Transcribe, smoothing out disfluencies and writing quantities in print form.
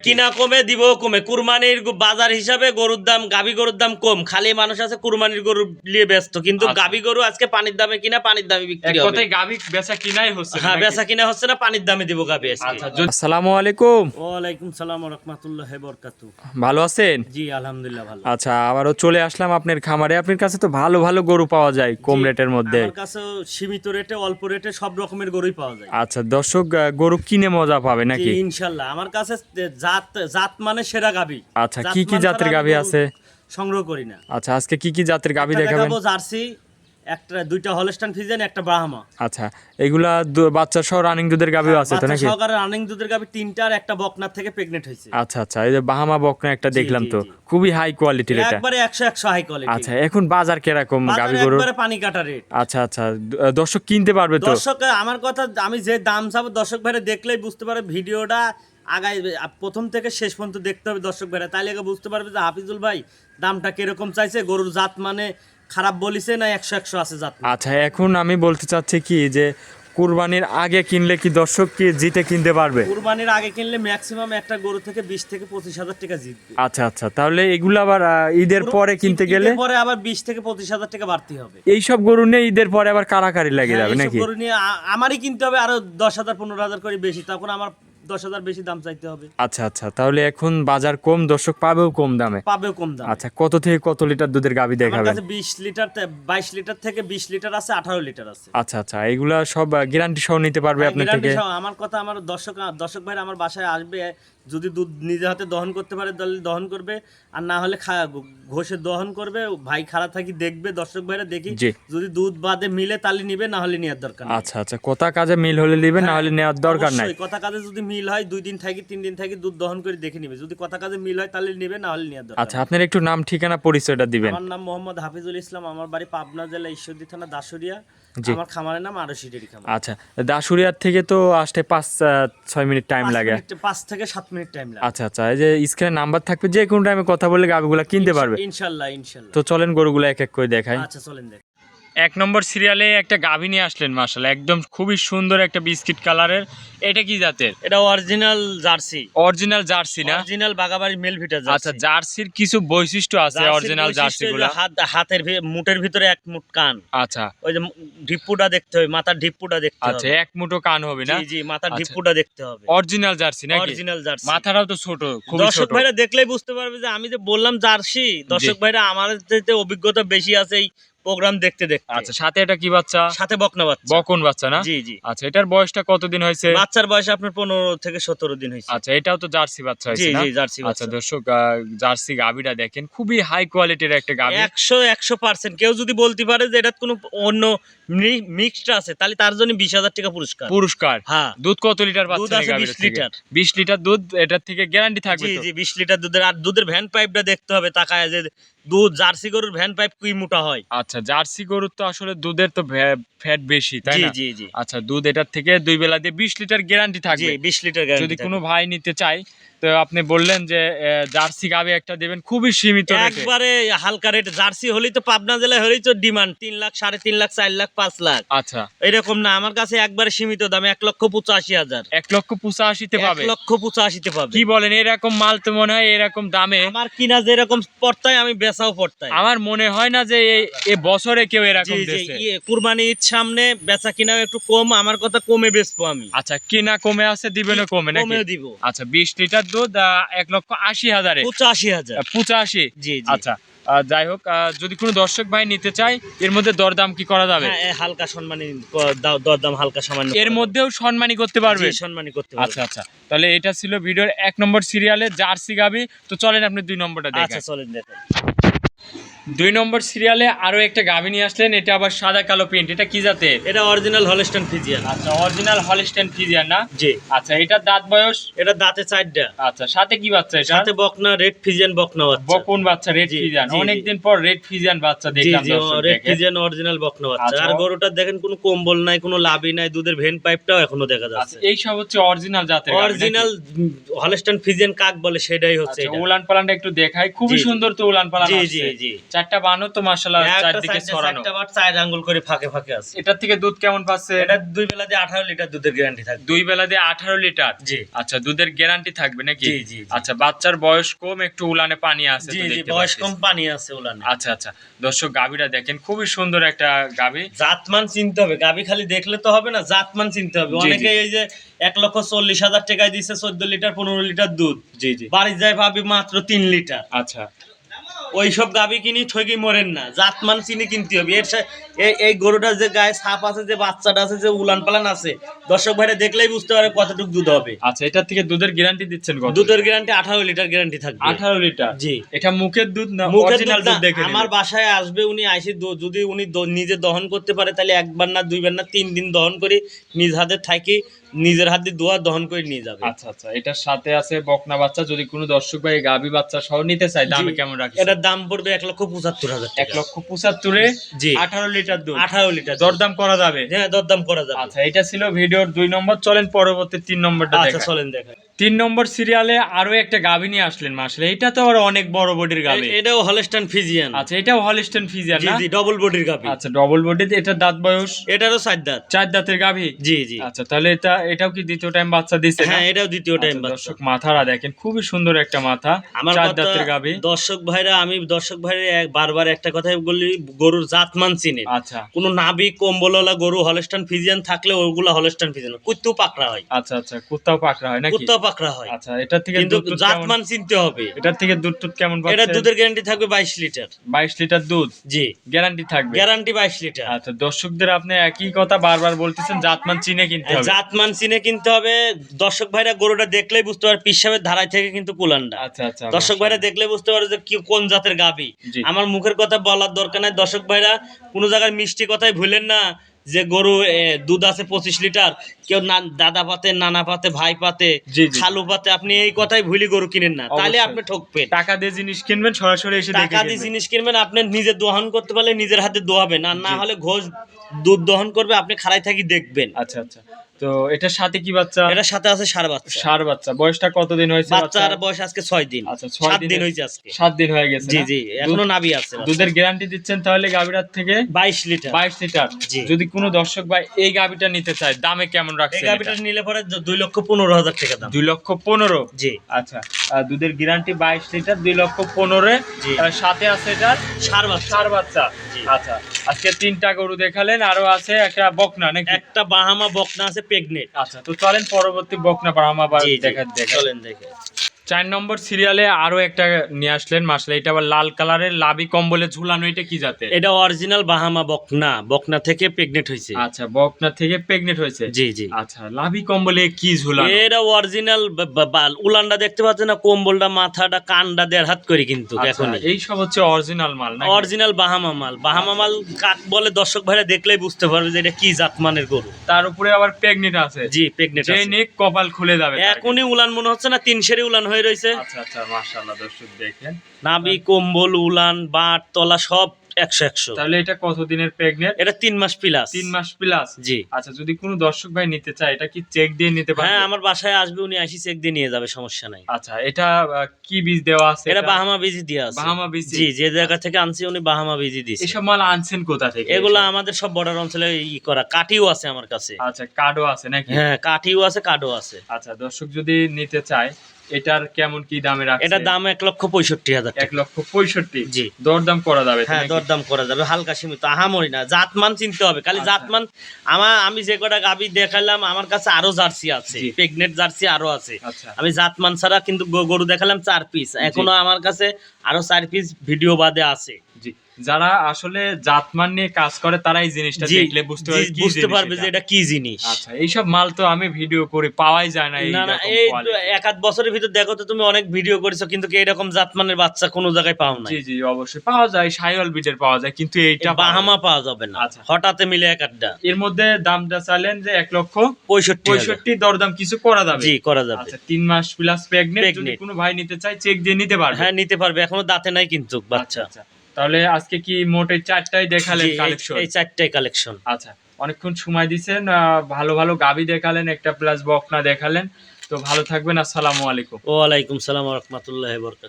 কিনা কমে দিব কমে কুরবানির বাজার হিসাবে গরুর দাম গাভী গরুর দাম কম খালি মানুষ আছে কুরবানির গরু নিয়ে ব্যস্ত কিন্তু গাভী গরু আজকে পানির দামে কিনা পানির দামে বিক্রি হবে কথাই গাভী বেচা কিনাই হচ্ছে না হ্যাঁ নাকি? বেচা কিনা হচ্ছে না পানির দামে দিব গাভী আজকে আসসালামু আলাইকুম। ওয়ালাইকুম সালাম ওয়া রাহমাতুল্লাহি ওয়া বারাকাতুহু। ভালো আছেন? জি আলহামদুলিল্লাহ ভালো। আচ্ছা, আবারও চলে আসলাম আপনার খামারে। আপনার কাছে তো ভালো ভালো গরু পাওয়া যায় কম জি, রেটের মধ্যে। আমার কাছে সীমিত রেটে অল্প রেটে সব রকমের গরুই পাওয়া যায়। আচ্ছা, দর্শক গরু কিনে মজা পাবে জি নাকি? ইনশাআল্লাহ আমার কাছে জাত জাত মানে সেরা গাভী। আচ্ছা, কি কি জাতের গাভী আছে? সংগ্রহ করি না। আচ্ছা, আজকে কি কি জাতের গাভী একটা দেখাবেন? দেখাবো জার্সি, দুইটা হলস্টাইন ফ্রিজিয়ান, একটা ব্রাহ্মা। আচ্ছা, এগুলা বাচ্চা সহ রানিং দুধের গাভীও আছে তো নাকি? সহকারে রানিং দুধের গাভী তিনটা আর একটা বকনার থেকে প্রেগনেন্ট হয়েছে। আচ্ছা আচ্ছা, এই যে বাহামা বকনা একটা জি, দেখলাম জি, তো, জি। খুবই হাই কোয়ালিটির এটা। একবারে 100 হাই কোয়ালিটি। আচ্ছা, এখন বাজার কিরকম গাভী গরুর? একবারে পানি কাটা রেট। আচ্ছা আচ্ছা, দর্শক কিনতে পারবে তো? দর্শক আমার কথা আমি যে দাম চাবো দর্শক ভাইরা দেখলেই বুঝতে পারে ভিডিওটা আগায় প্রথম থেকে শেষ পর্যন্ত দেখতে হবে দর্শক ভাইরা, তাইলে আগে বুঝতে পারবে যে হাফিজুল ভাই দামটা কিরকম চাইছে, গরুর জাত মানে খারাপ বলিছে না 100 আছে জাত। আচ্ছা, এখন আমি বলতে চাচ্ছি কি যে কুরবানির আগে কিনলে কি দর্শক কি জিতে কিনতে পারবে? কুরবানির আগে কিনলে ম্যাক্সিমাম একটা গরু থেকে 20 থেকে 25,000 টাকা জিতবে। আচ্ছা আচ্ছা, তাহলে এগুলো আবার ঈদের পরে কিনতে গেলে ঈদের পরে আবার 20 থেকে 25,000 টাকা বাড়তি হবে। এইসব গরু নিয়ে ঈদের পরে আবার কারাকারি লাগে হ্যাঁ, যাবে এইসব নাকি? গরু নিয়ে আমারই কিনতে হবে আরো 10,000 15,000 করে বেশি, তখন আমার 10,000 বেশি দাম চাইতে হবে। আচ্ছা আচ্ছা, তাহলে এখন বাজার কম, দর্শক পাবেও কম দামে। পাবেও কম দামে। আচ্ছা, কত থেকে কত লিটার দুধের গাভী আমার দেখাবেন? কাছে 20 লিটার 22 লিটার থেকে 20 লিটার আছে, 18 লিটার আছে। আচ্ছা আচ্ছা, এগুলা সব গ্যারান্টি সহ নিতে পারবে আপনার থেকে? গ্যারান্টি সহ। আমার কথা আমার দর্শক ভাইরা আমার বাসায় আসবে, যদি দুধ নিজে হাতে দহন করতে পারে তাহলে দহন করবে, আর না হলে ঘষে দহন করবে। ভাই খাড়া থাকি দেখবে, দর্শক ভাইরা দেখি জি। যদি দুধ বাদে মিলে তাহলে নিবে, না হলে নেওয়ার দরকার নেই। আচ্ছা আচ্ছা, কথা কাজে মিল হলে নিবে, না হলে নেওয়ার দরকার নাই। অবশ্যই কথা কাজে যদি মিল হয় 2 দিন থাকি 3 দিন থাকি দুধ দহন করে দেখে নিবে, যদি কথা কাজে মিল হয় তাহলে নিবে, না হলে নেওয়ার দরকার আচ্ছা, আপনার একটু নাম ঠিকানা পরিচয়টা নেই। দিবেন। আমার নাম মোহাম্মদ হাফিজুল ইসলাম, আমার বাড়ি পাবনা জেলা ঈশ্বরদী থানা দাসুরিয়া। জি। আমার খামারের নাম আরশি ডেইরি খামার। আচ্ছা, দাসুরিয়ার থেকে তো আসতে 5-6 মিনিট টাইম লাগে। 5 থেকে 7 মিনিট টাইম লাগে। আচ্ছা আচ্ছা, এই যে স্ক্রিনে নাম্বার থাকবে, যে কোনো টাইমে কথা বলে গাভিগুলা কিনতে পারবে। ইনশাআল্লাহ ইনশাআল্লাহ। তো চলেন গরুগুলা এক এক করে দেখাই। আচ্ছা চলেন দেখ। 1 নম্বর সিরিয়ালে একটা গাভী নিয়ে আসলেন, মাশাআল্লাহ একদম খুবই সুন্দর একটা বিস্কিট কালারের। এটা কি জাতের? এটা অরিজিনাল জার্সি। অরিজিনাল জার্সি না? অরিজিনাল বাগাবাড়ি মেল ভিটা জার্সি। আচ্ছা, জার্সির কিছু বৈশিষ্ট্য আছে অরিজিনাল জার্সিগুলা। হাতের মুটের ভিতরে এক মুঠ কান। আচ্ছা ওই যে ঢিপ্পুটা দেখতে হবে, মাথার ঢিপ্পুটা দেখতে হবে। আচ্ছা, এক মুঠো কান হবে না? জি জি, মাথার আচ্ছা। ঢিপ্পুটা দেখতে হবে। অরিজিনাল জার্সি নাকি? Original jersey. মাথাটাও তো ছোট, খুবই দর্শক ছোট। ভাইরা দেখলেই বুঝতে পারবে যে আমি যে বললাম জার্সি, দর্শক ভাইরা আমাদের থেকে অভিজ্ঞতা বেশি আছে এই প্রোগ্রাম দেখতে দেখতে। আচ্ছা, সাথে এটা কি বাচ্চা? সাথে বকনা বাচ্চা। বকন বাচ্চা না? জি জি। আচ্ছা, এটার বয়সটা কতদিন হয়েছে? বাচ্চার বয়স আপনার 15 থেকে 17 দিন হয়েছে। আচ্ছা, এটাও তো জার্সি বাচ্চা জি হয়েছে না? জি, জার্সি আচ্ছা বাচ্চা। দর্শক, জার্সি গাভীটা দেখেন, খুবই হাই কোয়ালিটির একটা গাভী। 100% কেউ যদি বলতে পারে যে এটা কোনো অন্য মিক্সড আছে তাহলে তার জন্য 20,000 টাকা পুরস্কার। পুরস্কার। হ্যাঁ। দুধ কত লিটার দুধ পাচ্ছেন এই আছে গাভীর 20 থেকে? লিটার। 20 লিটার দুধ এটার থেকে গ্যারান্টি থাকবে জি তো? জি, 20 লিটার দুধের। আর দুধের ভ্যান পাইপটা দেখতে হবে তাকায় যে দুধ জার্সি গরুর ভ্যান পাইপ কি মোটা হয়। আচ্ছা, জার্সি গরুর তো আসলে দুধের তো ফ্যাট বেশি, তাই জি না? জি জি। আচ্ছা, দুধ এটার থেকে 2 বেলা দিয়ে 20 লিটার গ্যারান্টি জি থাকবে। 20 লিটার গ্যারান্টি। যদি কোনো ভাই নিতে চায় তো আপনি বললেন যে জার্সি গাভী একটা দেবেন খুবই সীমিত রেটে। একবারে হালকা রেট। জার্সি হলেই তো পাবনা জেলায় হলেই তো ডিমান্ড 3 লাখ 3.5 লাখ 4 লাখ 5 লাখ। আচ্ছা, এরকম না, আমার কাছে একবারে সীমিত দামে 1,85,000। 1,85,000 তে পাবে? 1,85,000 পাবে। কি বলেন, এরকম মাল তো মনে হয় এরকম দামে আমার কিনা যেরকম পড়তায় আমি বেচাও পড়তাই। আমার মনে হয় না যে এ বছরে কেউ এরকম জি জি, দেশে। কুরবানি ঈদ সামনে, বেচা কিনাও একটু কম, আমার কথা কমে বেচবো আমি। আচ্ছা, কেনা কমে আছে, দিবেনও কমে নাকি? কমেও দিব। আচ্ছা, 20 লিটার দুধ 1,80,000 এ? 85,000। 85? জি জি। আচ্ছা, যাই হোক, যদি কোনো দর্শক ভাই নিতে চায় এর মধ্যে দরদাম কি করা যাবে? হ্যাঁ, হালকা সম্মানী দরদাম হালকা সামান্য এর মধ্যেও সম্মানী করতে পারবে? জি, সম্মানী করতে পারবে। আচ্ছা আচ্ছা, তাহলে এটা ছিল ভিডিওর 1 নম্বর সিরিয়ালে জার্সি গাভী। তো চলেন আপনি 2 নম্বরটা আচ্ছা দেখেন। চলেন দেখেন। 2 নম্বর সিরিয়ালে আরো একটা গাভী নিয়ে আসলেন, এটা আবার সাদা কালো প্রিন্ট। এটা কি জাতের? এটা অরিজিনাল হলস্টাইন ফ্রিজিয়ান। আচ্ছা, অরিজিনাল হলস্টাইন ফ্রিজিয়ান না? জি। আচ্ছা, এটার দাঁত বয়স? এটা দাঁতে 4টা। আচ্ছা, সাথে কি বাচ্চা এটা? সাথে বকনা রেড ফ্রিজিয়ান বকনা বাচ্চা। বকন বাচ্চা, রেড জি, ফ্রিজিয়ান। জি, জি। অনেকদিন পর রেড ফ্রিজিয়ান বাচ্চা জি দেখলাম জি, দর্শক রেড দেখেন। ফ্রিজিয়ান অরিজিনাল বকনা বাচ্চা। আচ্ছা। আর গরুটা দেখেন কোনো কম্বল নাই, কোনো লাভই নাই, দুধের ভেন পাইপটাও এখনো দেখা আচ্ছা, যাচ্ছে। এই সব হচ্ছে অরিজিনাল জাতের গাভী নাকি? অরিজিনাল হলস্টাইন ফ্রিজিয়ান কাক বলে সেটাই হচ্ছে আচ্ছা, এটা। উলান পালানটা একটু দেখাই, খুবই জি, জি। সুন্দর তো উলান পালান জি আছে। জি জি। চারটা বানও তো মাশাআল্লাহ চারদিকে ছড়ানো। চারটা বাট 4 আঙ্গুল করে ফাঁকে ফাঁকে আছে। এটার থেকে দুধ কেমন পাচ্ছে? এটা 2 বেলা দিয়ে 18 লিটার দুধের গ্যারান্টি থাকবে। 2 বেলা দিয়ে 18 লিটার। জি। আচ্ছা, দুধের গ্যারান্টি থাকবে নাকি? জি জি। আচ্ছা, বাচ্চার বয়স কম, একটু উলানে পানি আছে জি তো জি, দেখতে বয়স পাচ্ছি। কম, পানি আছে উলানে। আচ্ছা আচ্ছা, দর্শক গাভীটা দেখেন, খুবই সুন্দর একটা গাভী। জাতমান চিনতে হবে, গাভী খালি দেখলে তো হবে না, জাতমান চিনতে হবে। জি, জি। অনেকে এই যে 1,40,000 টাকায় দিচ্ছে 14 লিটার 15 লিটার দুধ, জি জি। বাড়ি যায় ভাবি মাত্র 3 লিটার। আচ্ছা, ওইসব গাভী কিনি ঠকি মরেন না, জাতমান চিনি কিনতে হবে। এই গরুটার যে গায়ে ছাপ আছে, যে বাচ্চাটা আছে, যে উলান পালান আছে, দর্শক ভাইরা দেখলেই বুঝতে পারে কতটুকু দুধ হবে। আচ্ছা, এটার থেকে দুধের গ্যারান্টি দিচ্ছেন কত? দুধের গ্যারান্টি 18 লিটার গ্যারান্টি থাকবে। 18 লিটার। জি। এটা মুখের দুধ না মুখের অরিজিনাল দুধ দুধ না, দেখে আমার নেবেন? বাসায় আসবে উনি, আইসি যদি উনি নিজে দহন করতে পারে তাহলে একবার না, দুইবার না, 3 দিন দহন করে নিজ হাতে থাকি, নিজের হাত দিয়ে দোয়া দহন করে নিয়ে যাবে। আচ্ছা আচ্ছা, এটার সাথে আছে বকনা বাচ্চা। যদি কোনো দর্শক ভাই গাভী বাচ্চা সহ নিতে চায়, দামে জি। কেমন রাখছেন? এটার দাম পড়বে 1,75,000 টাকা। 1,75,000-এ জি। 18 লিটার দুধ। 18 লিটার দুধ। দরদাম করা যাবে? হ্যাঁ, দরদাম করা যাবে। আচ্ছা, এটা ছিল ভিডিওর 2 নম্বর। চলেন পরবর্তী 3 নম্বরটা আচ্ছা, দেখাই। চলেন দেখাই। 3 নম্বর সিরিয়ালে আরো একটা গাভী নিয়ে আসলেন মাসলে। এটা তো আবার অনেক বড় বডির গাভী। এটাও হলস্টাইন ফ্রিজিয়ান। আচ্ছা, এটাও হলিস্টাইন ফ্রিজিয়ান জি না? জি, ডবল বডির গাভী। আচ্ছা, ডবল বডি। এটা দাঁত বয়স? এটারও 4 দাঁত। 4 দাঁতের গাভী। জি জি। আচ্ছা, তাহলে এটাও কি দ্বিতীয় টাইম বাচ্চা দিছে না? হ্যাঁ, এটাও দ্বিতীয় টাইম আচ্ছা, বাচ্চা। দর্শক মাথাটা দেখেন, খুবই সুন্দর একটা মাথা। আমার 4 কথা, দাঁতের গাভী। দর্শক ভাইরা বারবার একটা কথাই বলি, গরুর জাতমান চিনে। আচ্ছা কোন নাভি কম্বলওয়ালা গরু হলস্টাইন ফ্রিজিয়ান থাকলে ওগুলা হলস্টাইন ফ্রিজিয়ান, কুত্তাও পাকড়া হয়। আচ্ছা আচ্ছা, কুত্তাও পাকড়া হয় নাকি? কুত্তাও পাকড়া হয়। আচ্ছা, এটার থেকে কিন্তু দুধ টুধ কেমন? জাতমান চিনতে হবে। এটার থেকে দুধ টুধ কেমন এটা পাচ্ছেন? দুধের গ্যারান্টি থাকবে 22 লিটার। 22 লিটার দুধ জি, গ্যারান্টি থাকবে? Guarantee 22 litre. আচ্ছা, দর্শকদের আপনি একই কথা বারবার বলতেছেন, জাতমান চিনে কিনতে হবে। জাতমান চিনে কিনতে হবে। দর্শক ভাইরা গরুটা দেখলেই বুঝতে পারে, পিসাবের ধারায় থেকে কিন্তু কুলান্ডা। আচ্ছা আচ্ছা, দর্শক ভাইরা দেখলে বুঝতে পারে যে কোন জাতের গাভী। জি। আমার মুখের কথা বলার দরকার নাই। দর্শক ভাইরা কোনো জায়গায় মিষ্টি কথাই ভুলেন না, যে গরু দুধ আছে 25 লিটার, কেউ দাদা পাতে, নানা পাতে, ভাই পাতে, জি, জি। খালু পাতে, আপনি এই কথাই ভুলি গরু কিনেন না, তাহলে অবশ্যই। আপনি ঠকবেন। টাকা দিয়ে জিনিস কিনবেন, সরাসরি এসে দেখে টাকা দিয়ে কিনবেন। জিনিস কিনবেন, আপনি নিজে দহন করতে পারলে নিজের হাতে দোয়াবেন, আর না জি। হলে ঘোষ দুধ দহন করবে, আপনি খাড়াই থাকি দেখবেন। আচ্ছা আচ্ছা, তো এটার সাথে কি বাচ্চা? এটার সাথে আছে ষাঁড় বাচ্চা। ষাঁড় বাচ্চা। বয়সটা কতদিন হয়েছে বাচ্চার বয়স আজকে 6 দিন। আচ্ছা, 6 7 দিন হয়েছে আজকে। 7 দিন হয়ে গেছে জি না? জি, এখনো নাভি আছে। দুধের গ্যারান্টি দিচ্ছেন তাহলে গাভীটার থেকে? 22 লিটার। 22 লিটার। জি। যদি কোনো দর্শক ভাই এই গাভীটা নিতে চায়, দামে কেমন এই রাখছেন? গাভীটা নিলে পরে 2,15,000 টাকা দাম। 2,15,000। জি। আচ্ছা, দুধের গ্যারান্টি 22 লিটার, 2,15,000। জি। সাথে আছে এটার ষাঁড় বাচ্চা। ষাঁড় বাচ্চা। জি। আচ্ছা, আজকে 3টা গরু দেখালেন, আরো আছে একটা বকনা নাকি? একটা বাহামা বকনা আছে প্রেগনেন্ট। আচ্ছা, তো চলেন পরবর্তী বকনা বাহামা জি জি, দেখা। চলেন দেখে। 4 নম্বর সিরিয়ালে আরো একটা নিয়ে আসলেন মাসলে। এটা আবার লাল কালারের, লাভি কম্বলে ঝুলানো। এটা কি জাতে? এটা অরিজিনাল বাহামা বকনা, বকনা থেকে প্রেগনেন্ট হয়েছে। আচ্ছা, বকনা থেকে প্রেগনেন্ট হয়েছে। জি জি। আচ্ছা, লাভি কম্বলে কি ঝুলানো? এটা অরিজিনাল উলানটা দেখতে পাচ্ছেন না, কম্বলটা, মাথাটা, কানটা 1.5 হাত করে কিন্তু আচ্ছা, এখনই। এই সব হচ্ছে অরিজিনাল মাল না? অরিজিনাল বাহামা মাল। বাহামা মাল কাক বলে, দর্শক ভাইরা দেখলেই বুঝতে পারবে যে এটা কি জাতমানের গরু। তার উপরে আবার প্রেগনেন্ট আছে। জি, প্রেগনেন্ট যে আছে। নেক কপাল খুলে যাবে তার। এখনই উলান মনে হচ্ছে না, 3 সেরি উলান হয়ে রয়েছে। আচ্ছা আচ্ছা, মাশাআল্লাহ, দর্শক দেখেন। নাভি, কম্বল, উলান, বাট, তলা সব 100-100। তাহলে এটা কতদিনের প্রেগনেন্ট? এটা 3 মাস প্লাস। 3 মাস প্লাস। জি। আচ্ছা, যদি কোনো দর্শক ভাই নিতে চায়, এটা কি চেক দিয়ে নিতে পারবে? হ্যাঁ, আমার বাসায় আসবে, উনি আসি চেক দিয়ে নিয়ে যাবে, সমস্যা নাই। আচ্ছা, এটা কি বীজ দেওয়া আছে? এটা বাহামা বীজি দিয়ে আছে। বাহামা বীজি? জি, যে জায়গা থেকে আনছি উনি বাহামা বীজি দিয়েছে। এসব মাল আনছেন কোথা থেকে? এগুলো আমাদের সব বর্ডার অঞ্চলে করা। কাঠিও আছে আমার কাছে। আচ্ছা, কার্ডও আছে নাকি? হ্যাঁ, কাঠিও আছে, কার্ডও আছে। আচ্ছা, দর্শক যদি নিতে চায়, এটার কেমন কি দামে রাখছে? এটা দাম 1,65,000 টাকা। 1,65,000। জি। দরদাম করা যাবে তো হ্যাঁ, নাকি? দরদাম করা যাবে, হালকা সীমিত, আহামরি না। জাতমান চিনতে হবে, খালি আচ্ছা। জাতমান। আমি যে কটা গাভী দেখালাম, আমার কাছে আরো জার্সি আছে, জি। প্রেগনেন্ট জার্সি আরো আছে। আচ্ছা। আমি জাতমান ছাড়া কিন্তু গরু দেখালাম 4 পিস, এখনো আমার কাছে আরো 4 পিস ভিডিও বাদে আছে। জি, যারা আসলে জাতমান নিয়ে কাজ করে তারা এই জিনিসটা জি, দেখলে বুঝতে পারবে কি বুঝতে জিনিস পারবে এটা। যে এটা কি জিনিস। আচ্ছা, এইসব মাল তো আমি ভিডিও করে পাওয়াই যায় না। না না, এই 1-8 বছরের ভিতর দেখো তো, তুমি অনেক ভিডিও করেছো, কিন্তু এরকম জাতমানের বাচ্চা কোনো জায়গায় পাও না। জি জি, অবশ্যই পাওয়া যায়, সাইওয়াল বিটের পাওয়া যায়, কিন্তু এইটা বাহামা পাওয়া যাবে না। আচ্ছা। হঠাৎ মিলে 1-8টা। এর মধ্যে দামটা চাইলেন যে 65,000। 1,65,000। দরদাম কিছু করা যাবে? জি, করা যাবে। আচ্ছা, 3 মাস প্লাস প্রেগনেন্ট। যদি Pregnant। কোনো ভাই নিতে চায়, চেক দিয়ে নিতে পারবে? হ্যাঁ, নিতে পারবে, এখনো দাঁতে নাই কিন্তু বাচ্চা। আচ্ছা, তাহলে আজকে কি মোটে 4টাই দেখালেন জি, কালেকশন? এই 4টাই কালেকশন। আচ্ছা, অনেকক্ষণ সময় দিয়েছেন, ভালো ভালো গাবি দেখালেন, একটা প্লাস বকনা দেখালেন। তো ভালো থাকবেন, আসসালামু আলাইকুম। ওয়ালাইকুম সালাম ওয়া রাহমাতুল্লাহি ওয়া বারাকাতুহু।